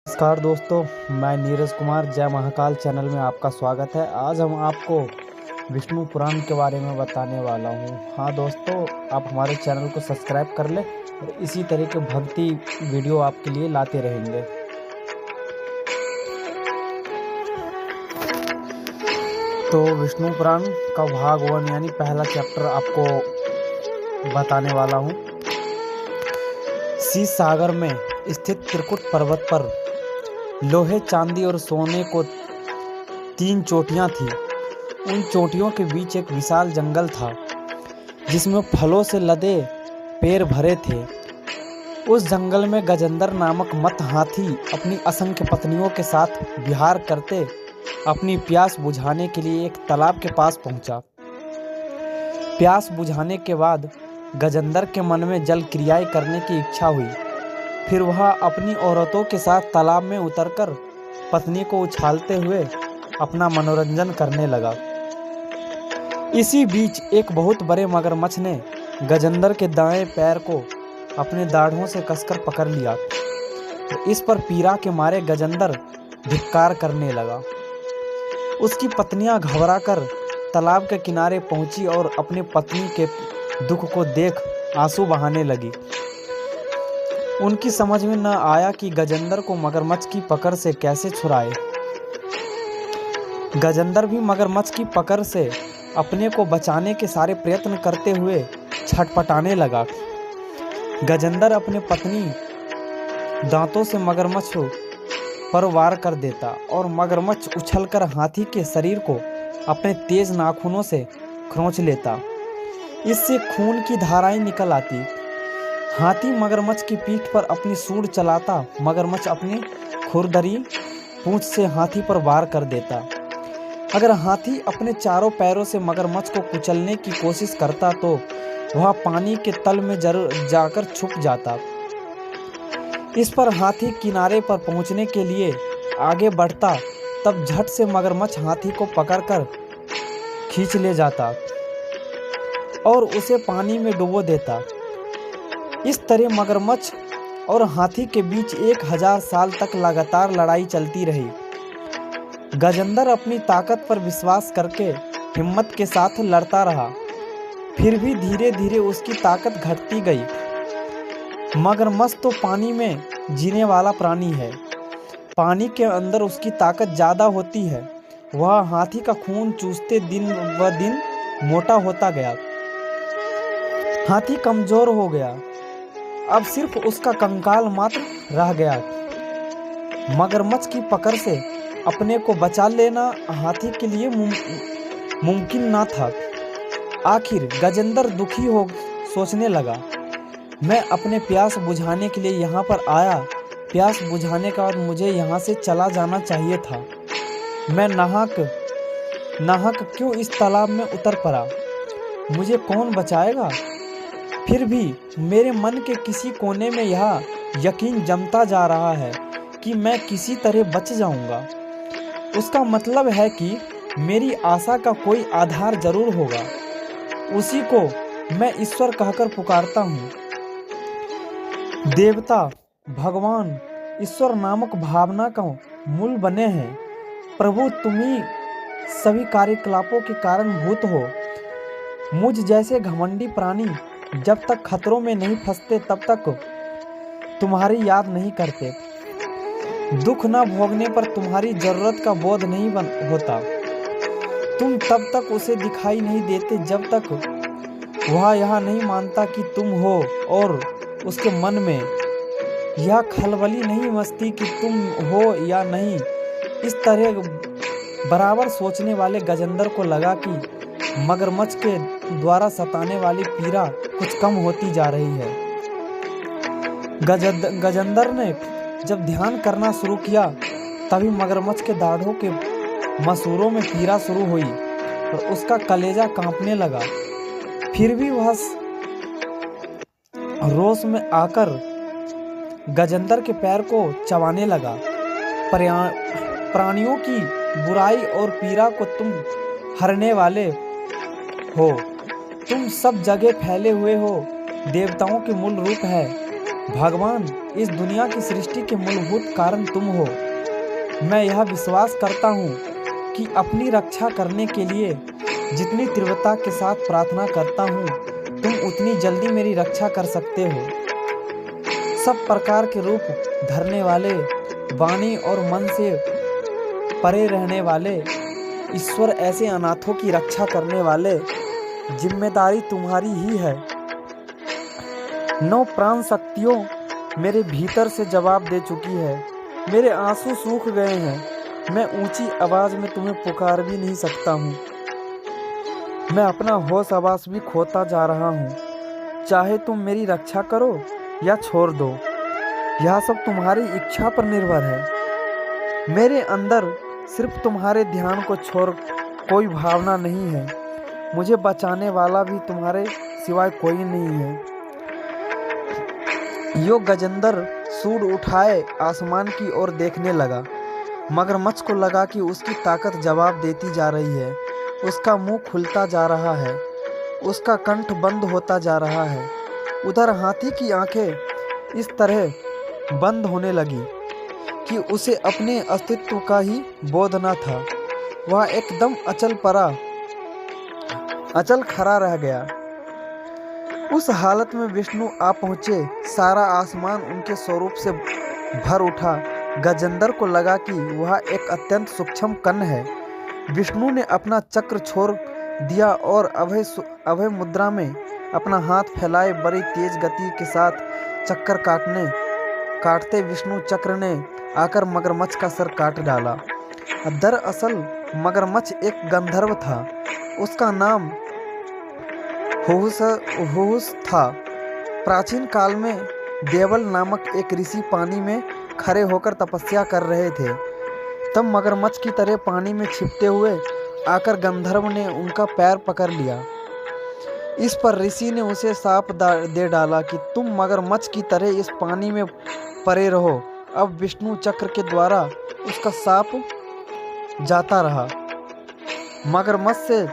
नमस्कार दोस्तों, मैं नीरज कुमार जय महाकाल चैनल में आपका स्वागत है। आज हम आपको विष्णु पुराण के बारे में बताने वाला हूँ। हाँ दोस्तों, आप हमारे चैनल को सब्सक्राइब कर लें और इसी तरह के भक्ति वीडियो आपके लिए लाते रहेंगे। तो विष्णु पुराण का भाग 1 यानी पहला चैप्टर आपको बताने वाला हूँ। शीश सागर में स्थित त्रिकुट पर्वत पर लोहे, चांदी और सोने को 3 चोटियां थीं। उन चोटियों के बीच एक विशाल जंगल था जिसमें फलों से लदे पेड़ भरे थे। उस जंगल में गजेंद्र नामक मत हाथी अपनी असंख्य पत्नियों के साथ विहार करते अपनी प्यास बुझाने के लिए एक तालाब के पास पहुंचा। प्यास बुझाने के बाद गजेंद्र के मन में जल क्रियाएं करने की इच्छा हुई। फिर वह अपनी औरतों के साथ तालाब में उतरकर पत्नी को उछालते हुए अपना मनोरंजन करने लगा। इसी बीच एक बहुत बड़े मगरमच्छ ने गजेंद्र के दाएं पैर को अपने दाढ़ों से कसकर पकड़ लिया। इस पर पीड़ा के मारे गजेंद्र धिक्कार करने लगा। उसकी पत्नियां घबराकर तालाब के किनारे पहुंची और अपनी पत्नी के दुख को देख आंसू बहाने लगी। उनकी समझ में न आया कि गजेंद्र को मगरमच्छ की पकड़ से कैसे छुड़ाए। गजेंद्र भी मगरमच्छ की पकड़ से अपने को बचाने के सारे प्रयत्न करते हुए छटपटाने लगा। गजेंद्र अपने पत्नी दांतों से मगरमच्छ पर वार कर देता और मगरमच्छ उछलकर हाथी के शरीर को अपने तेज नाखूनों से खरोंच लेता। इससे खून की धाराएं निकल आती। हाथी मगरमच्छ की पीठ पर अपनी सूंड चलाता। मगरमच्छ अपनी खुरदरी पूंछ से हाथी पर वार कर देता। अगर हाथी अपने चारों पैरों से मगरमच्छ को कुचलने की कोशिश करता तो वह पानी के तल में जरूर जाकर छुप जाता। इस पर हाथी किनारे पर पहुंचने के लिए आगे बढ़ता, तब झट से मगरमच्छ हाथी को पकड़कर खींच ले जाता और उसे पानी में डुबो देता। इस तरह मगरमच्छ और हाथी के बीच 1000 साल तक लगातार लड़ाई चलती रही। गजेंद्र अपनी ताकत पर विश्वास करके हिम्मत के साथ लड़ता रहा। फिर भी धीरे धीरे उसकी ताकत घटती गई। मगरमच्छ तो पानी में जीने वाला प्राणी है। पानी के अंदर उसकी ताकत ज़्यादा होती है। वह हाथी का खून चूसते दिन ब दिन मोटा होता गया। हाथी कमज़ोर हो गया। अब सिर्फ उसका कंकाल मात्र रह गया। मगरमच्छ की पकड़ से अपने को बचा लेना हाथी के लिए मुमकिन ना था। आखिर गजेंद्र दुखी हो सोचने लगा, मैं अपने प्यास बुझाने के लिए यहाँ पर आया। प्यास बुझाने के बाद मुझे यहाँ से चला जाना चाहिए था। मैं नाहक क्यों इस तालाब में उतर पड़ा? मुझे कौन बचाएगा? फिर भी मेरे मन के किसी कोने में यह यकीन जमता जा रहा है कि मैं किसी तरह बच जाऊंगा। उसका मतलब है कि मेरी आशा का कोई आधार जरूर होगा। उसी को मैं ईश्वर कहकर पुकारता हूँ। देवता, भगवान, ईश्वर नामक भावना का मूल बने हैं। प्रभु, तुम ही सभी कार्यकलापों के कारणभूत हो। मुझ जैसे घमंडी प्राणी जब तक खतरों में नहीं फंसते तब तक तुम्हारी याद नहीं करते। दुख न भोगने पर तुम्हारी जरूरत का बोध नहीं होता। तुम तब तक उसे दिखाई नहीं देते जब तक वह यह नहीं मानता कि तुम हो, और उसके मन में यह खलबली नहीं मचती कि तुम हो या नहीं। इस तरह बराबर सोचने वाले गजेंद्र को लगा कि मगरमच्छ के द्वारा सताने वाली पीड़ा कुछ कम होती जा रही है। गजेंद्र ने जब ध्यान करना शुरू किया तभी मगरमच्छ के दाढ़ों के मसूरों में पीड़ा शुरू हुई और उसका कलेजा कांपने लगा। फिर भी वह रोष में आकर गजेंद्र के पैर को चबाने लगा। प्राणियों की बुराई और पीड़ा को तुम हरने वाले हो। तुम सब जगह फैले हुए हो। देवताओं के मूल रूप है। भगवान, इस दुनिया की सृष्टि के मूलभूत कारण तुम हो। मैं यह विश्वास करता हूँ कि अपनी रक्षा करने के लिए जितनी तीव्रता के साथ प्रार्थना करता हूँ, तुम उतनी जल्दी मेरी रक्षा कर सकते हो। सब प्रकार के रूप धरने वाले, वाणी और मन से परे रहने वाले ईश्वर, ऐसे अनाथों की रक्षा करने वाले, जिम्मेदारी तुम्हारी ही है। 9 प्राण शक्तियों मेरे भीतर से जवाब दे चुकी है। मेरे आंसू सूख गए हैं। मैं ऊंची आवाज में तुम्हें पुकार भी नहीं सकता हूँ। मैं अपना होश आवास भी खोता जा रहा हूँ। चाहे तुम मेरी रक्षा करो या छोड़ दो, यह सब तुम्हारी इच्छा पर निर्भर है। मेरे अंदर सिर्फ तुम्हारे ध्यान को छोड़ कोई भावना नहीं है। मुझे बचाने वाला भी तुम्हारे सिवाय कोई नहीं है। यो गजेंद्र सूंड उठाए आसमान की ओर देखने लगा। मगरमच्छ को लगा कि उसकी ताकत जवाब देती जा रही है। उसका मुंह खुलता जा रहा है, उसका कंठ बंद होता जा रहा है। उधर हाथी की आंखें इस तरह बंद होने लगी कि उसे अपने अस्तित्व का ही बोध न था। वह एकदम अचल खड़ा रह गया। उस हालत में विष्णु आ पहुँचे। सारा आसमान उनके स्वरूप से भर उठा। गजेंद्र को लगा कि वह एक अत्यंत सूक्ष्म कण है। विष्णु ने अपना चक्र छोड़ दिया और अभय मुद्रा में अपना हाथ फैलाए बड़ी तेज गति के साथ चक्कर काटते विष्णु चक्र ने आकर मगरमच्छ का सर काट डाला। दरअसल मगरमच्छ एक गंधर्व था। उसका नाम हुहुस था। प्राचीन काल में देवल नामक एक ऋषि पानी में खड़े होकर तपस्या कर रहे थे। तब मगरमच्छ की तरह पानी में छिपते हुए आकर गंधर्व ने उनका पैर पकड़ लिया। इस पर ऋषि ने उसे शाप दे डाला कि तुम मगरमच्छ की तरह इस पानी में पड़े रहो। अब विष्णु चक्र के द्वारा उसका शाप जाता रहा। मगरमच्छ से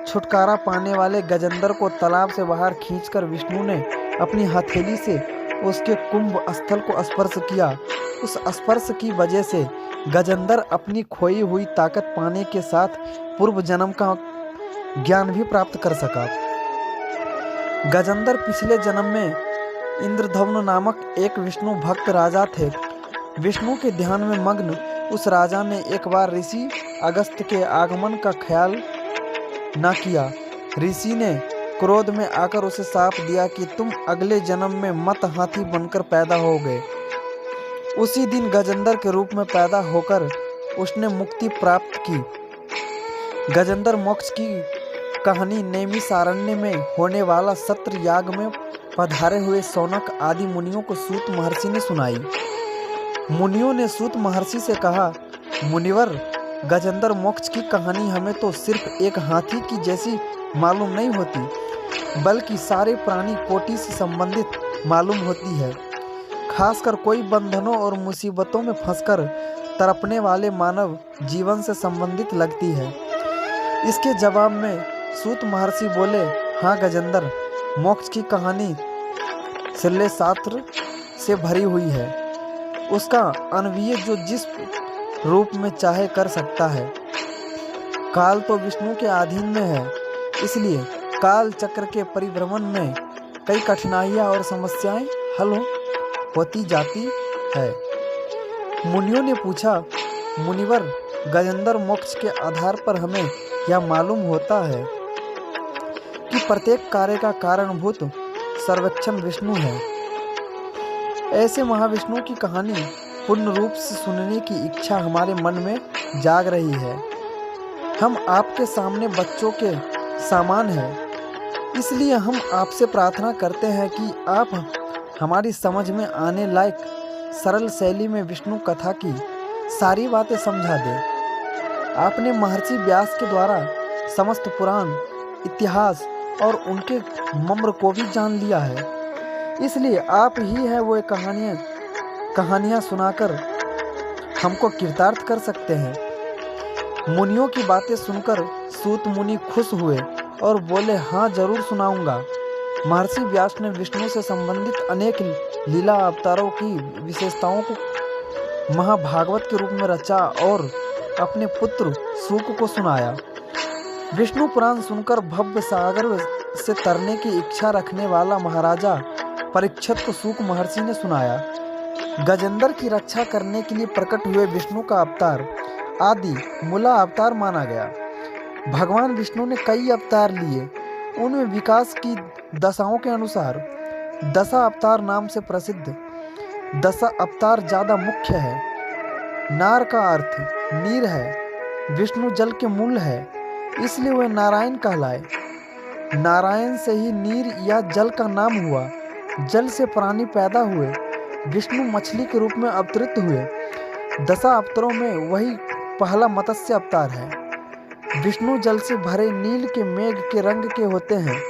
छुटकारा पाने वाले गजेंद्र को तालाब से बाहर खींचकर विष्णु ने अपनी हथेली से उसके कुंभ स्थल को स्पर्श किया। उस स्पर्श की वजह से गजेंद्र अपनी खोई हुई ताकत पाने के साथ पूर्व जन्म का ज्ञान भी प्राप्त कर सका। गजेंद्र पिछले जन्म में इंद्रधवनु नामक एक विष्णु भक्त राजा थे। विष्णु के ध्यान में मग्न उस राजा ने एक बार ऋषि अगस्त के आगमन का ख्याल न किया। ऋषि ने क्रोध में आकर उसे शाप दिया कि तुम अगले जन्म में मत हाथी बनकर पैदा होगे। उसी दिन गजेंद्र के रूप में पैदा होकर उसने मुक्ति प्राप्त की। गजेंद्र मोक्ष की कहानी नैमिषारण्य में होने वाला सत्र याग में पधारे हुए शौनक आदि मुनियों को सूत महर्षि ने सुनाई। मुनियों ने सूत महर्षि से कहा, मुनिवर, गजेंद्र मोक्ष की कहानी हमें तो सिर्फ एक हाथी की जैसी मालूम नहीं होती, बल्कि सारे प्राणी कोटि से संबंधित मालूम होती है। खासकर कोई बंधनों और मुसीबतों में फंसकर तड़पने वाले मानव जीवन से संबंधित लगती है। इसके जवाब में सूत महर्षि बोले, हाँ गजेंद्र, मोक्ष की कहानी सिल्ले शास्त्र से भरी हुई है। उसका अन्वय जो जिस रूप में चाहे कर सकता है। काल तो विष्णु के अधीन में है, इसलिए काल चक्र के परिभ्रमण में कई कठिनाइयाँ और समस्याएं हल होती जाती है। मुनियों ने पूछा, मुनिवर, गजेंद्र मोक्ष के आधार पर हमें यह मालूम होता है कि प्रत्येक कार्य का कारणभूत सर्वक्षण विष्णु है। ऐसे महाविष्णु की कहानी पूर्ण रूप से सुनने की इच्छा हमारे मन में जाग रही है। हम आपके सामने बच्चों के समान हैं, इसलिए हम आपसे प्रार्थना करते हैं कि आप हमारी समझ में आने लायक सरल शैली में विष्णु कथा की सारी बातें समझा दें। आपने महर्षि व्यास के द्वारा समस्त पुराण, इतिहास और उनके मर्म को भी जान लिया है, इसलिए आप ही है वो कहानियाँ सुनाकर हमको कृतार्थ कर सकते हैं। मुनियों की बातें सुनकर सूत मुनि खुश हुए और बोले, हाँ जरूर सुनाऊंगा। महर्षि व्यास ने विष्णु से संबंधित अनेक लीला अवतारों की विशेषताओं को महाभागवत के रूप में रचा और अपने पुत्र सूक को सुनाया। विष्णु पुराण सुनकर भव्य सागर से तरने की इच्छा रखने वाला महाराजा परीक्षित को सूक महर्षि ने सुनाया। गजेंद्र की रक्षा करने के लिए प्रकट हुए विष्णु का अवतार आदि मूला अवतार माना गया। भगवान विष्णु ने कई अवतार लिए, उनमें विकास की दशाओं के अनुसार दशा अवतार नाम से प्रसिद्ध दशा अवतार ज़्यादा मुख्य है। नार का अर्थ नीर है। विष्णु जल के मूल है, इसलिए वे नारायण कहलाए। नारायण से ही नीर या जल का नाम हुआ। जल से प्राणी पैदा हुए। विष्णु मछली के रूप में अवतरित हुए। दशा अवतारों में वही पहला मत्स्य अवतार है। विष्णु जल से भरे नील के मेघ के रंग के होते हैं।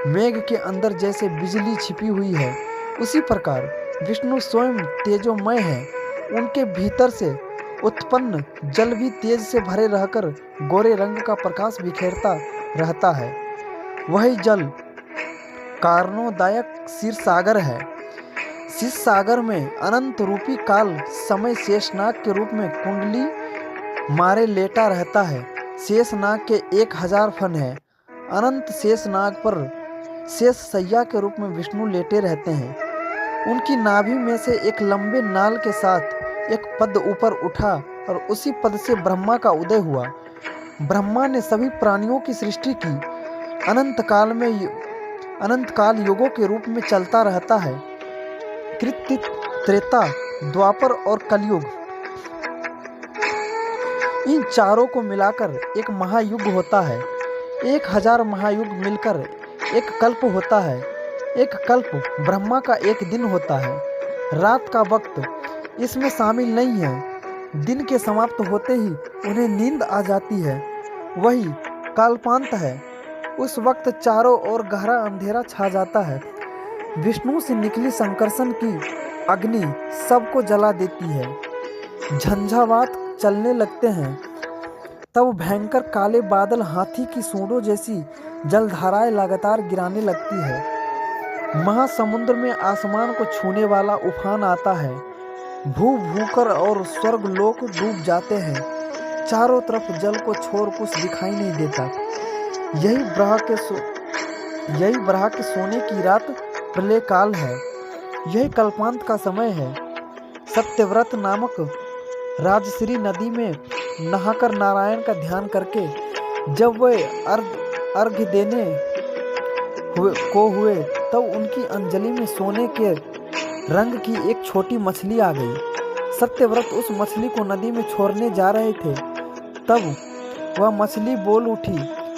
मेघ के अंदर जैसे बिजली छिपी हुई है, उसी प्रकार विष्णु स्वयं तेजोमय है। उनके भीतर से उत्पन्न जल भी तेज से भरे रहकर गोरे रंग का प्रकाश बिखेरता रहता है। वही जल कारणोदायक क्षीर सागर है। क्षीर सागर में अनंत रूपी काल समय शेषनाग के रूप में कुंडली मारे लेटा रहता है। शेषनाग के 1000 फन है। अनंत शेषनाग पर शेष सैया के रूप में विष्णु लेटे रहते हैं। उनकी नाभि में से एक लंबे नाल के साथ एक पद ऊपर उठा और उसी पद से ब्रह्मा का उदय हुआ। ब्रह्मा ने सभी प्राणियों की सृष्टि की। अनंत काल युगों के रूप में चलता रहता है। कृत्य, त्रेता, द्वापर और कलयुग, इन चारों को मिलाकर एक महायुग होता है। 1000 महायुग मिलकर एक कल्प होता है। एक कल्प ब्रह्मा का एक दिन होता है। रात का वक्त इसमें शामिल नहीं है। दिन के समाप्त होते ही उन्हें नींद आ जाती है, वही कालपांत है। उस वक्त चारों ओर गहरा अंधेरा छा जाता है। विष्णु से निकली संकर्षण की अग्नि सबको जला देती है। झंझावात चलने लगते हैं। तब भयंकर काले बादल हाथी की सूंडों जैसी जलधाराएं लगातार गिराने लगती है। महासमुद्र में आसमान को छूने वाला उफान आता है। भूकर और स्वर्ग लोक डूब जाते हैं। चारों तरफ जल को छोड़ कुछ दिखाई नहीं देता। यही ब्रह्मा के सोने की रात प्रलय काल है। यही कल्पांत का समय है। सत्यव्रत नामक राजश्री नदी में नहाकर नारायण का ध्यान करके जब वे अर्घ्य देने हुए तब उनकी अंजलि में सोने के रंग की एक छोटी मछली आ गई। सत्यव्रत उस मछली को नदी में छोड़ने जा रहे थे। तब वह मछली बोल उठी,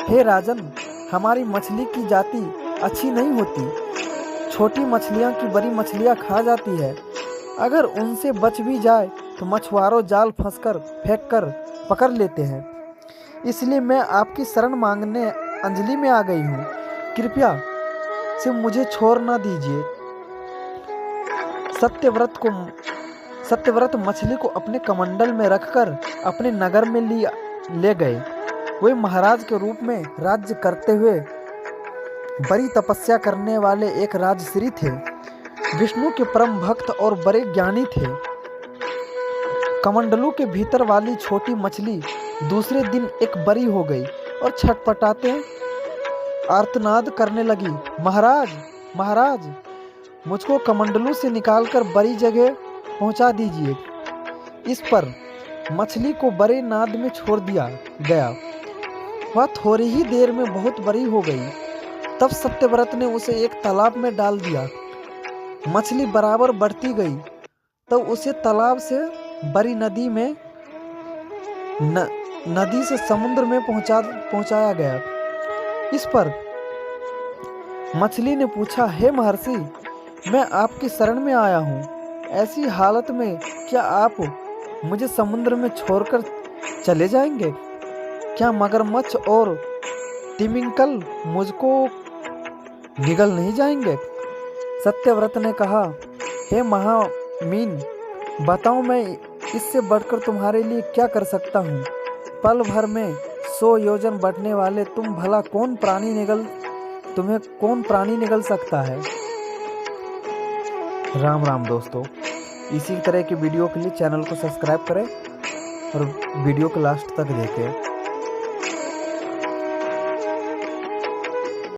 हे राजन, हमारी मछली की जाति अच्छी नहीं होती। छोटी मछलियाँ की बड़ी मछलियाँ खा जाती है। अगर उनसे बच भी जाए तो मछुआरों जाल फंसकर फेंक कर पकड़ लेते हैं। इसलिए मैं आपकी शरण मांगने अंजलि में आ गई हूँ। कृपया से मुझे छोड़ न दीजिए। सत्यव्रत मछली को अपने कमंडल में रखकर अपने नगर में ले गए। वे महाराज के रूप में राज्य करते हुए बड़ी तपस्या करने वाले एक राजश्री थे। विष्णु के परम भक्त और बड़े ज्ञानी थे। कमंडलों के भीतर वाली छोटी मछली दूसरे दिन एक बड़ी हो गई और छटपटाते आर्तनाद करने लगी, महाराज, महाराज, मुझको कमंडलों से निकालकर बड़ी जगह पहुंचा दीजिए। इस पर मछली को बड़े नाद में छोड़ दिया गया। वह थोड़ी ही देर में बहुत बड़ी हो गई। तब सत्यव्रत ने उसे एक तालाब में डाल दिया। मछली बराबर बढ़ती गई। तब उसे तालाब से बड़ी नदी से समुद्र में पहुंचाया गया। इस पर मछली ने पूछा, हे महर्षि, मैं आपकी शरण में आया हूँ। ऐसी हालत में क्या आप मुझे समुद्र में छोड़कर चले जाएंगे? क्या मगरमच्छ और तिमिंगल मुझको निगल नहीं जाएंगे? सत्यव्रत ने कहा, हे महामीन, बताओ मैं इससे बढ़कर तुम्हारे लिए क्या कर सकता हूँ। पल भर में 100 योजन बढ़ने वाले तुम भला कौन प्राणी निगल तुम्हें कौन प्राणी निगल सकता है। राम राम दोस्तों, इसी तरह की वीडियो के लिए चैनल को सब्सक्राइब करें और वीडियो को लास्ट तक देखें।